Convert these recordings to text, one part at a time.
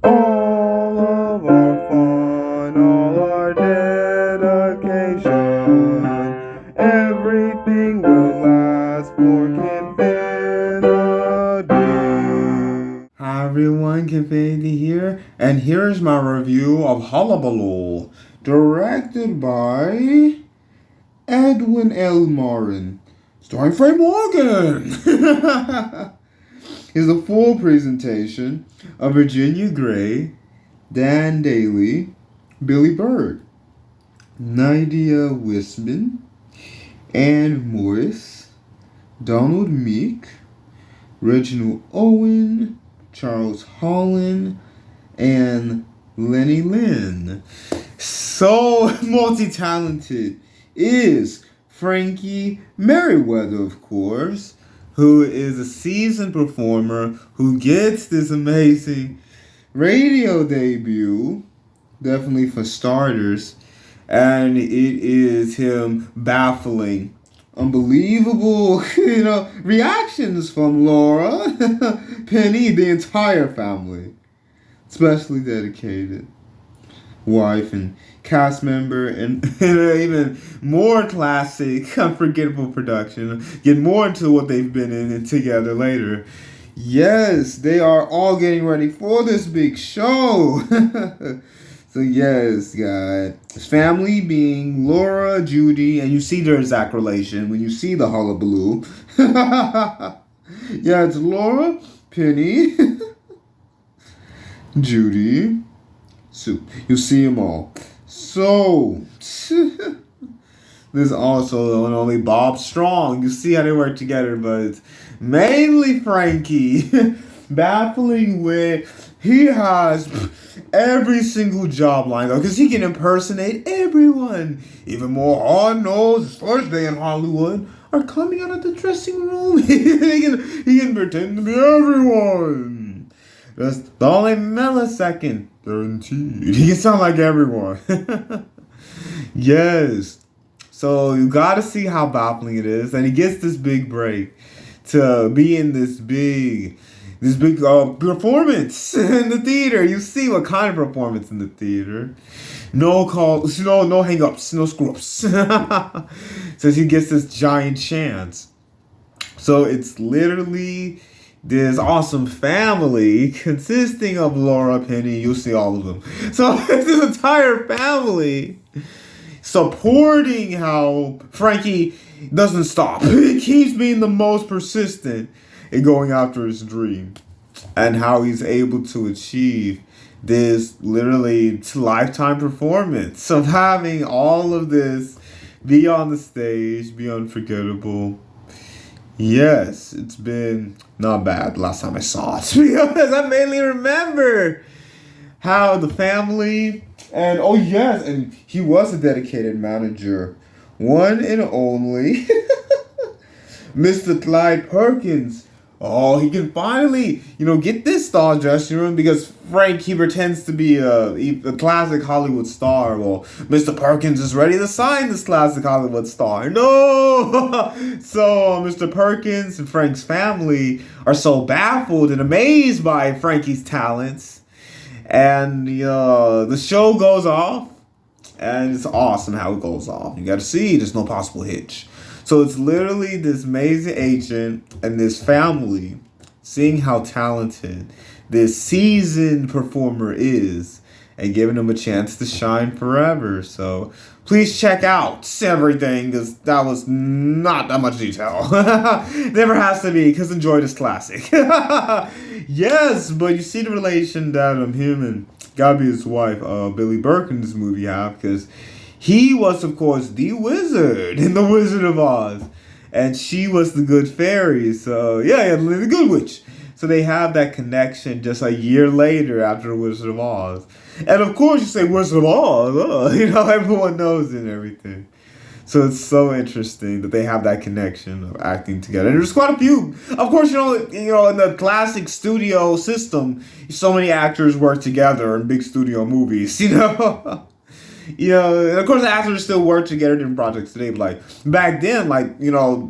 All of our fun, all our dedication, everything will last for Kinfinity. Hi everyone, Kinfinity here, and here's my review of Hullabaloo, directed by Edwin L. Morin, starring Frank Morgan. Is a full presentation of Virginia Gray, Dan Daly, Billy Bird, Nydia Wisman, Ann Morris, Donald Meek, Reginald Owen, Charles Holland, and Lenny Lynn. So multi-talented is Frankie Merriweather, of course, who is a seasoned performer who gets this amazing radio debut, definitely for starters, and it is him baffling unbelievable, reactions from Laura, Penny, the entire family, especially dedicated wife and cast member, and even more classic, unforgettable production. Get more into what they've been in together later. Yes, they are all getting ready for this big show. So yes, guys, his family being Laura, Judy, and you see their exact relation when you see the Hullabaloo. Yeah, it's Laura, Penny, Judy, Sue. You see them all. So there's also not only Bob Strong. You see how they work together, but it's mainly Frankie. Baffling with he has every single job lined up because he can impersonate everyone. Even more hard-nosed, his first day in Hollywood, are coming out of the dressing room. he can pretend to be everyone. Just the only millisecond guaranteed. He can sound like everyone. Yes. So you gotta see how baffling it is. And he gets this big break to be in this big performance in the theater. You see what kind of performance in the theater. No calls, no hang-ups, no screw-ups. Says he gets this giant chance. So it's literally this awesome family consisting of Laura, Penny, you'll see all of them. So it's this entire family supporting how Frankie doesn't stop. He keeps being the most persistent in going after his dream, and how he's able to achieve this literally lifetime performance of having all of this be on the stage, be unforgettable. Yes, it's been not bad last time I saw it, because I mainly remember how the family, and oh yes, and he was a dedicated manager, one and only Mr. Clyde Perkins. Oh, he can finally, get this star dressing room because Frank, he pretends to be a classic Hollywood star. Well, Mr. Perkins is ready to sign this classic Hollywood star. No! So, Mr. Perkins and Frank's family are so baffled and amazed by Frankie's talents. And, the show goes off. And it's awesome how it goes off. You gotta see, there's no possible hitch. So it's literally this amazing agent and this family seeing how talented this seasoned performer is and giving him a chance to shine forever. So please check out everything, because that was not that much detail. Never has to be, because enjoy this classic. Yes, but you see the relation that him and gotta be his wife, Billy Burke, in this movie have, because he was, of course, the wizard in The Wizard of Oz. And she was the good fairy. So, yeah, the good witch. So they have that connection just a year later after The Wizard of Oz. And, of course, you say Wizard of Oz. Everyone knows it and everything. So it's so interesting that they have that connection of acting together. And there's quite a few. Of course, in the classic studio system, so many actors work together in big studio movies, and of course the actors still work together in projects today, but like back then,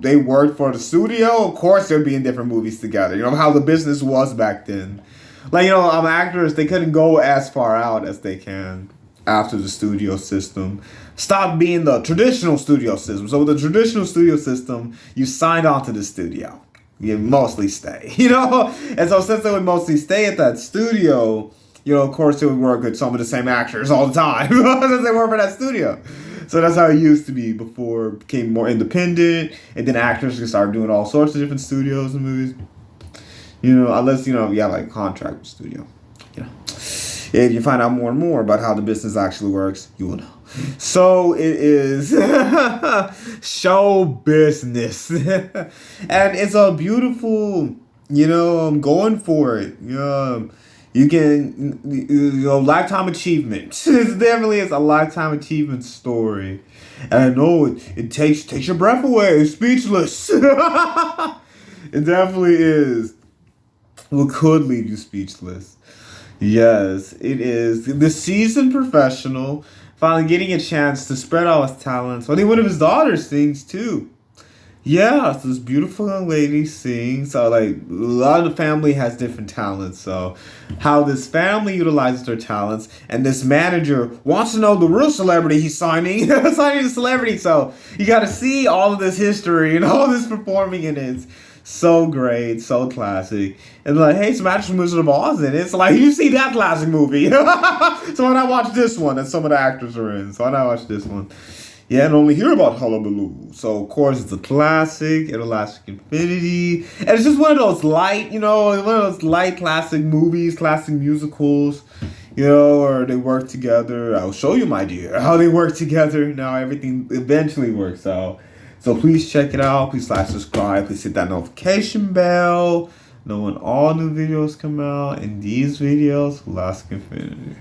they worked for the studio. Of course they'd be in different movies together. How the business was back then. Like, actors, they couldn't go as far out as they can after the studio system stopped being the traditional studio system. So with the traditional studio system, you signed on to the studio. You mostly stay, And so since they would mostly stay at that studio, of course, it would work with some of the same actors all the time since they work for that studio. So that's how it used to be before it became more independent, and then actors can start doing all sorts of different studios and movies. Unless, you have like a contract with the studio. If you find out more and more about how the business actually works, you will know. So it is show business. And it's a beautiful, I'm going for it. You can, lifetime achievement. It definitely is a lifetime achievement story. And I know it takes your breath away. It's speechless. It definitely is. What could leave you speechless? Yes, it is. The seasoned professional finally getting a chance to spread out his talents. I think one of his daughters sings too. Yeah, so this beautiful young lady sings. So, like, a lot of the family has different talents. So, how this family utilizes their talents, and this manager wants to know the real celebrity he's signing. Signing the celebrity. So, you got to see all of this history and all this performing in it. So great, so classic. And like, hey, it's Magic Wizard of Oz in it. It's like, you see that classic movie. So why not watch this one that some of the actors are in? So why not watch this one? Yeah, and only hear about Hullabaloo. So, of course, it's a classic, Harris-Kenfinity. And it's just one of those light, one of those light classic movies, classic musicals, where they work together. I'll show you, my dear, how they work together. Now everything eventually works out. So please check it out. Please subscribe. Please hit that notification bell. Know when all new videos come out. And these videos, Harris-Kenfinity.